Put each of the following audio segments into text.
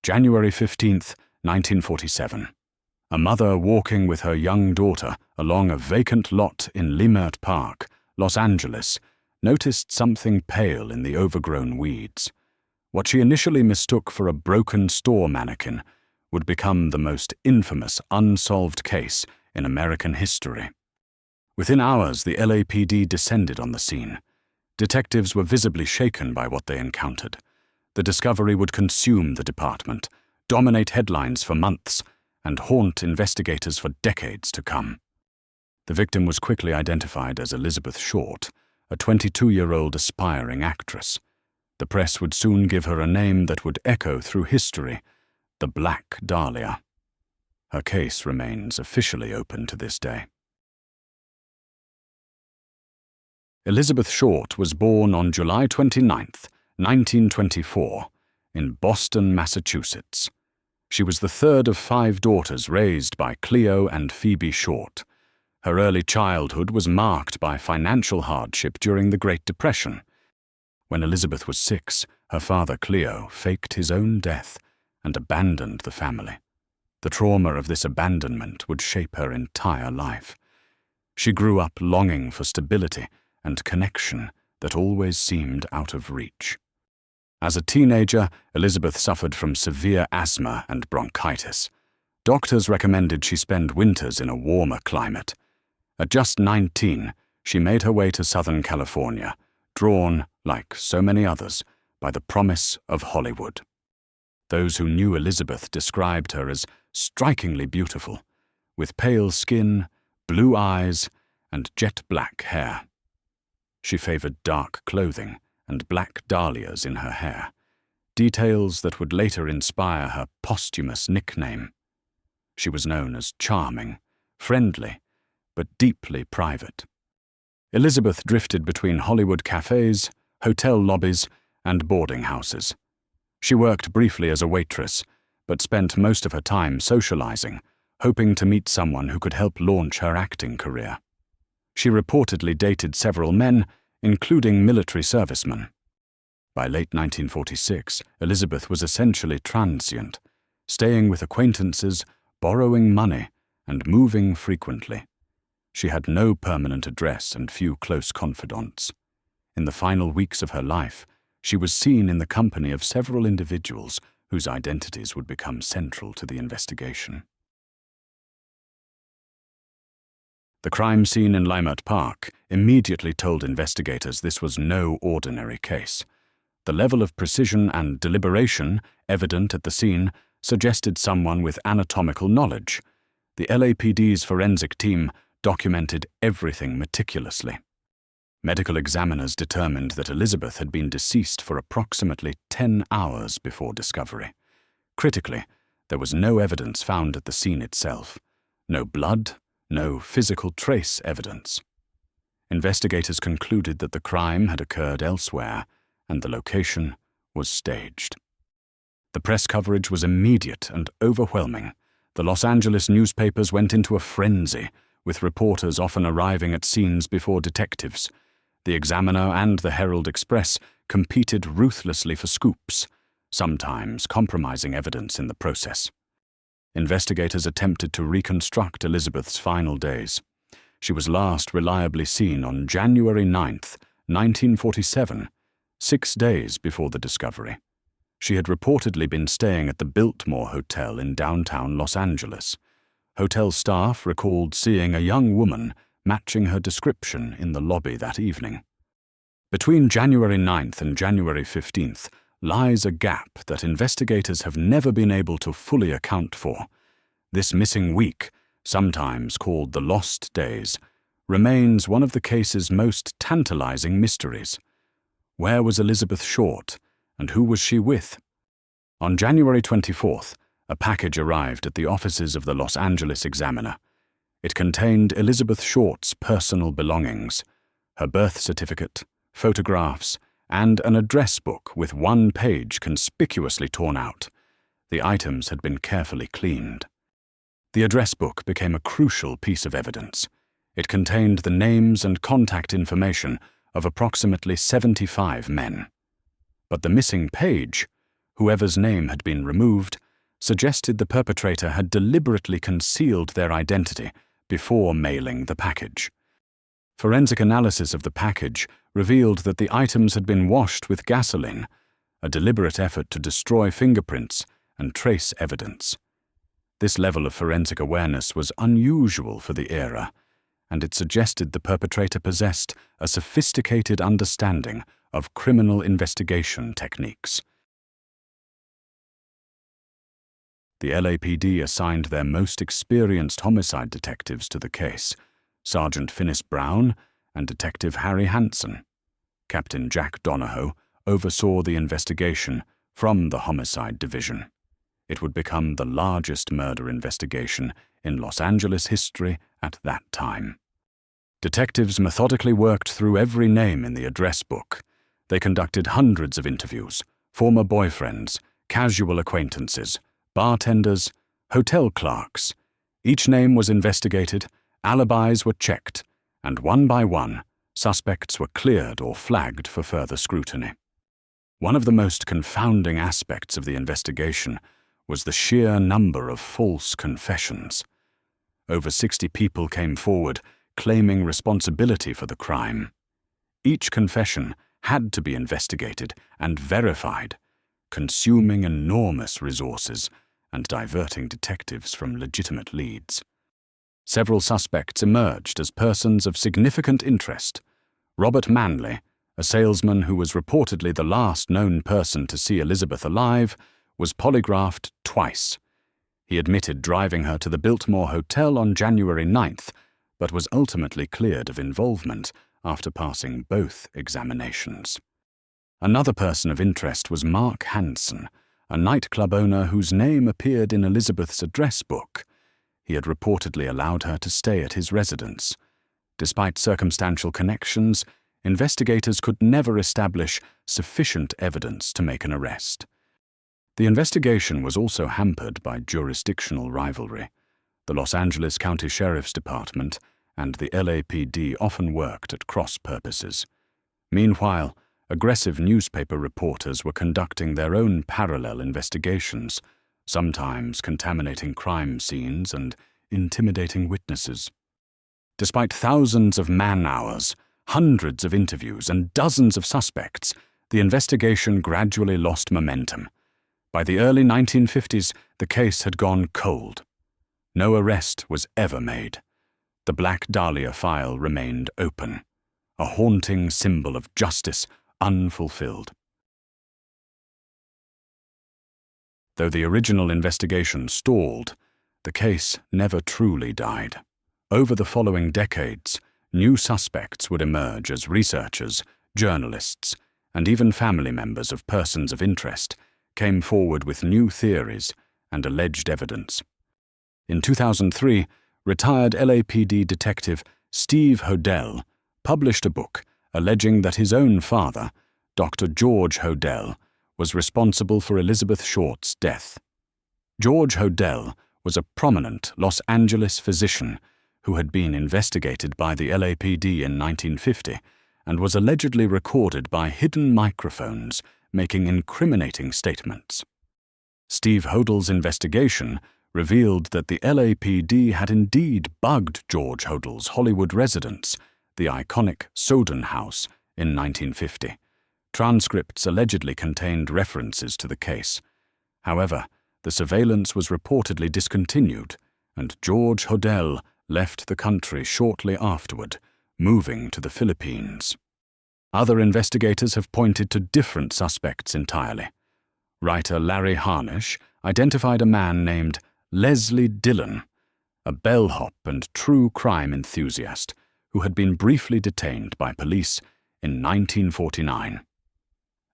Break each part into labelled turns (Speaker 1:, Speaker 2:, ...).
Speaker 1: January 15th, 1947. A mother walking with her young daughter along a vacant lot in Leimert Park, Los Angeles, noticed something pale in the overgrown weeds. What she initially mistook for a broken store mannequin would become the most infamous unsolved case in American history. Within hours, the LAPD descended on the scene. Detectives were visibly shaken by what they encountered. The discovery would consume the department, dominate headlines for months, and haunt investigators for decades to come. The victim was quickly identified as Elizabeth Short, a 22-year-old aspiring actress. The press would soon give her a name that would echo through history: the Black Dahlia. Her case remains officially open to this day. Elizabeth Short was born on July 29, 1924, in Boston, Massachusetts. She was the third of 5 daughters raised by Cleo and Phoebe Short. Her early childhood was marked by financial hardship during the Great Depression. When Elizabeth was 6, her father Cleo faked his own death and abandoned the family. The trauma of this abandonment would shape her entire life. She grew up longing for stability and connection that always seemed out of reach. As a teenager, Elizabeth suffered from severe asthma and bronchitis. Doctors recommended she spend winters in a warmer climate. At just 19, she made her way to Southern California, drawn, like so many others, by the promise of Hollywood. Those who knew Elizabeth described her as strikingly beautiful, with pale skin, blue eyes, and jet black hair. She favored dark clothing and black dahlias in her hair, details that would later inspire her posthumous nickname. She was known as charming, friendly, but deeply private. Elizabeth drifted between Hollywood cafes, hotel lobbies, and boarding houses. She worked briefly as a waitress, but spent most of her time socializing, hoping to meet someone who could help launch her acting career. She reportedly dated several men, including military servicemen. By late 1946, Elizabeth was essentially transient, staying with acquaintances, borrowing money, and moving frequently. She had no permanent address and few close confidants. In the final weeks of her life, she was seen in the company of several individuals whose identities would become central to the investigation. The crime scene in Leimert Park immediately told investigators this was no ordinary case. The level of precision and deliberation evident at the scene suggested someone with anatomical knowledge. The LAPD's forensic team documented everything meticulously. Medical examiners determined that Elizabeth had been deceased for approximately 10 hours before discovery. Critically, there was no evidence found at the scene itself. No blood, no physical trace evidence. Investigators concluded that the crime had occurred elsewhere, and the location was staged. The press coverage was immediate and overwhelming. The Los Angeles newspapers went into a frenzy, with reporters often arriving at scenes before detectives. The Examiner and the Herald Express competed ruthlessly for scoops, sometimes compromising evidence in the process. Investigators attempted to reconstruct Elizabeth's final days. She was last reliably seen on January 9, 1947, 6 days before the discovery. She had reportedly been staying at the Biltmore Hotel in downtown Los Angeles. Hotel staff recalled seeing a young woman matching her description in the lobby that evening. Between January 9th and January 15th lies a gap that investigators have never been able to fully account for. This missing week, sometimes called the Lost Days, remains one of the case's most tantalizing mysteries. Where was Elizabeth Short, and who was she with? On January 24th, a package arrived at the offices of the Los Angeles Examiner. It contained Elizabeth Short's personal belongings, her birth certificate, photographs, and an address book with one page conspicuously torn out. The items had been carefully cleaned. The address book became a crucial piece of evidence. It contained the names and contact information of approximately 75 men. But the missing page whoever's name had been removed, suggested the perpetrator had deliberately concealed their identity before mailing the package. Forensic analysis of the package revealed that the items had been washed with gasoline, a deliberate effort to destroy fingerprints and trace evidence. This level of forensic awareness was unusual for the era, and it suggested the perpetrator possessed a sophisticated understanding of criminal investigation techniques. The LAPD assigned their most experienced homicide detectives to the case, Sergeant Finis Brown and Detective Harry Hansen. Captain Jack Donahoe oversaw the investigation from the Homicide Division. It would become the largest murder investigation in Los Angeles history at that time. Detectives methodically worked through every name in the address book. They conducted hundreds of interviews, former boyfriends, casual acquaintances, bartenders, hotel clerks. Each name was investigated, alibis were checked, and one by one, suspects were cleared or flagged for further scrutiny. One of the most confounding aspects of the investigation was the sheer number of false confessions. Over 60 people came forward claiming responsibility for the crime. Each confession had to be investigated and verified, consuming enormous resources and diverting detectives from legitimate leads. Several suspects emerged as persons of significant interest. Robert Manley, a salesman who was reportedly the last known person to see Elizabeth alive, was polygraphed twice. He admitted driving her to the Biltmore Hotel on January 9th, but was ultimately cleared of involvement after passing both examinations. Another person of interest was Mark Hansen, a nightclub owner whose name appeared in Elizabeth's address book. He had reportedly allowed her to stay at his residence. Despite circumstantial connections, investigators could never establish sufficient evidence to make an arrest. The investigation was also hampered by jurisdictional rivalry. The Los Angeles County Sheriff's Department and the LAPD often worked at cross purposes. Meanwhile, aggressive newspaper reporters were conducting their own parallel investigations, sometimes contaminating crime scenes and intimidating witnesses. Despite thousands of man-hours, hundreds of interviews, and dozens of suspects, the investigation gradually lost momentum. By the early 1950s, the case had gone cold. No arrest was ever made. The Black Dahlia file remained open, a haunting symbol of justice unfulfilled. Though the original investigation stalled, the case never truly died. Over the following decades, new suspects would emerge as researchers, journalists, and even family members of persons of interest came forward with new theories and alleged evidence. In 2003, retired LAPD detective Steve Hodel published a book alleging that his own father, Dr. George Hodel, was responsible for Elizabeth Short's death. George Hodel was a prominent Los Angeles physician who had been investigated by the LAPD in 1950 and was allegedly recorded by hidden microphones making incriminating statements. Steve Hodel's investigation revealed that the LAPD had indeed bugged George Hodel's Hollywood residence, the iconic Soden House, in 1950. Transcripts allegedly contained references to the case. However, the surveillance was reportedly discontinued, and George Hodel left the country shortly afterward, moving to the Philippines. Other investigators have pointed to different suspects entirely. Writer Larry Harnish identified a man named Leslie Dillon, a bellhop and true crime enthusiast who had been briefly detained by police in 1949.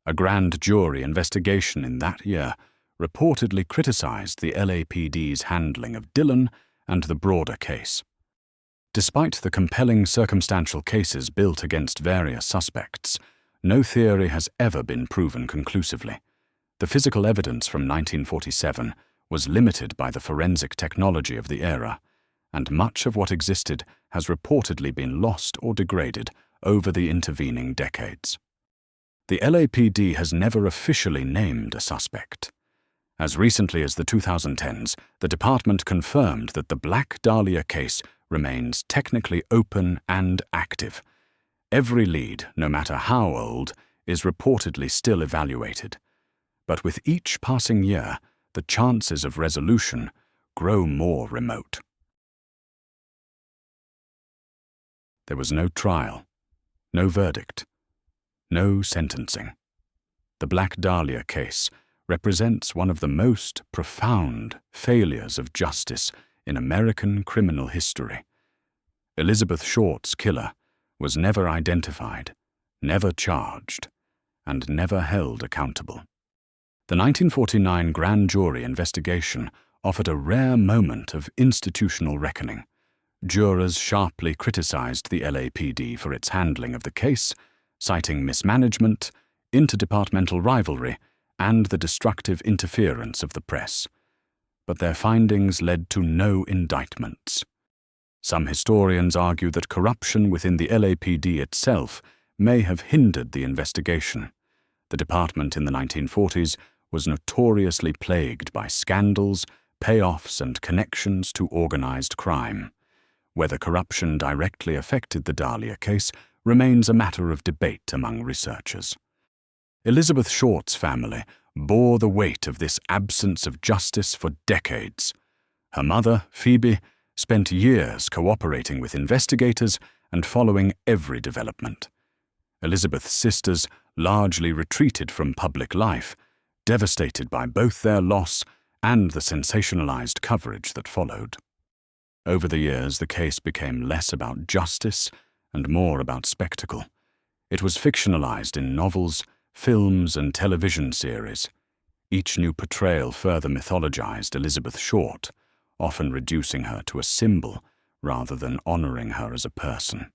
Speaker 1: A grand jury investigation in that year reportedly criticized the LAPD's handling of Dillon and the broader case. Despite the compelling circumstantial cases built against various suspects, no theory has ever been proven conclusively. The physical evidence from 1947 was limited by the forensic technology of the era, and much of what existed has reportedly been lost or degraded over the intervening decades. the LAPD has never officially named a suspect. As recently as the 2010s, the department confirmed that the Black Dahlia case remains technically open and active. Every lead, no matter how old, is reportedly still evaluated. But with each passing year, the chances of resolution grow more remote. There was no trial, no verdict, no sentencing. The Black Dahlia case represents one of the most profound failures of justice in American criminal history. Elizabeth Short's killer was never identified, never charged, and never held accountable. The 1949 grand jury investigation offered a rare moment of institutional reckoning. Jurors sharply criticized the LAPD for its handling of the case, citing mismanagement, interdepartmental rivalry, and the destructive interference of the press. But their findings led to no indictments. Some historians argue that corruption within the LAPD itself may have hindered the investigation. The department in the 1940s was notoriously plagued by scandals, payoffs, and connections to organized crime. Whether corruption directly affected the Dahlia case remains a matter of debate among researchers. Elizabeth Short's family bore the weight of this absence of justice for decades. Her mother, Phoebe, spent years cooperating with investigators and following every development. Elizabeth's sisters largely retreated from public life, devastated by both their loss and the sensationalized coverage that followed. Over the years, the case became less about justice and more about spectacle. It was fictionalized in novels, films, and television series. Each new portrayal further mythologized Elizabeth Short, often reducing her to a symbol rather than honoring her as a person.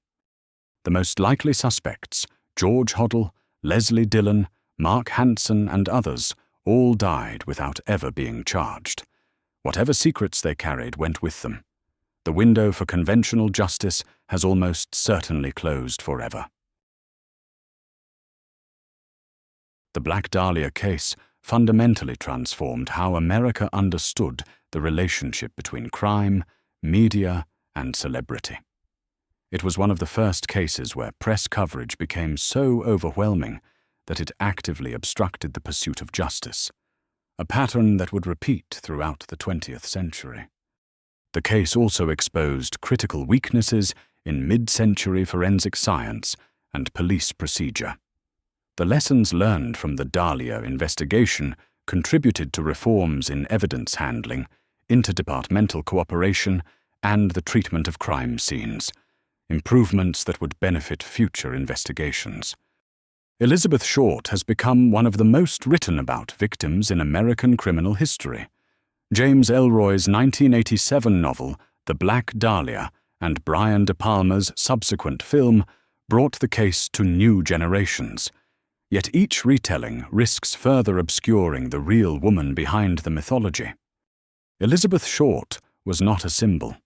Speaker 1: The most likely suspects, George Hoddle, Leslie Dillon, Mark Hansen, and others, all died without ever being charged. Whatever secrets they carried went with them. The window for conventional justice has almost certainly closed forever. The Black Dahlia case fundamentally transformed how America understood the relationship between crime, media, and celebrity. It was one of the first cases where press coverage became so overwhelming that it actively obstructed the pursuit of justice, a pattern that would repeat throughout the 20th century. The case also exposed critical weaknesses in mid-century forensic science and police procedure. The lessons learned from the Dahlia investigation contributed to reforms in evidence handling, interdepartmental cooperation, and the treatment of crime scenes, improvements that would benefit future investigations. Elizabeth Short has become one of the most written about victims in American criminal history. James Ellroy's 1987 novel, The Black Dahlia, and Brian De Palma's subsequent film brought the case to new generations. Yet each retelling risks further obscuring the real woman behind the mythology. Elizabeth Short was not a symbol.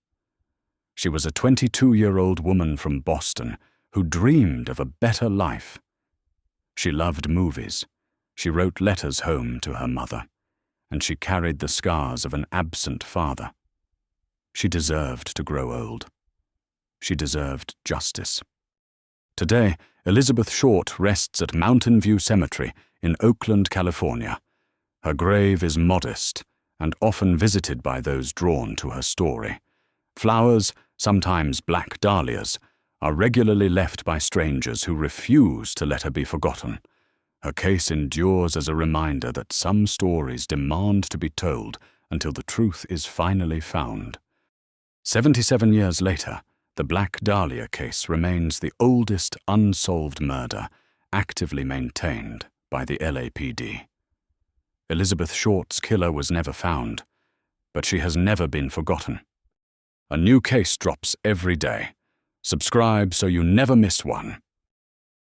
Speaker 1: She was a 22-year-old woman from Boston who dreamed of a better life. She loved movies. She wrote letters home to her mother, and she carried the scars of an absent father. She deserved to grow old. She deserved justice. Today, Elizabeth Short rests at Mountain View Cemetery in Oakland, California. Her grave is modest and often visited by those drawn to her story. Flowers, sometimes black dahlias, are regularly left by strangers who refuse to let her be forgotten. Her case endures as a reminder that some stories demand to be told until the truth is finally found. 77 years later, the Black Dahlia case remains the oldest unsolved murder actively maintained by the LAPD. Elizabeth Short's killer was never found, but she has never been forgotten. A new case drops every day. Subscribe so you never miss one.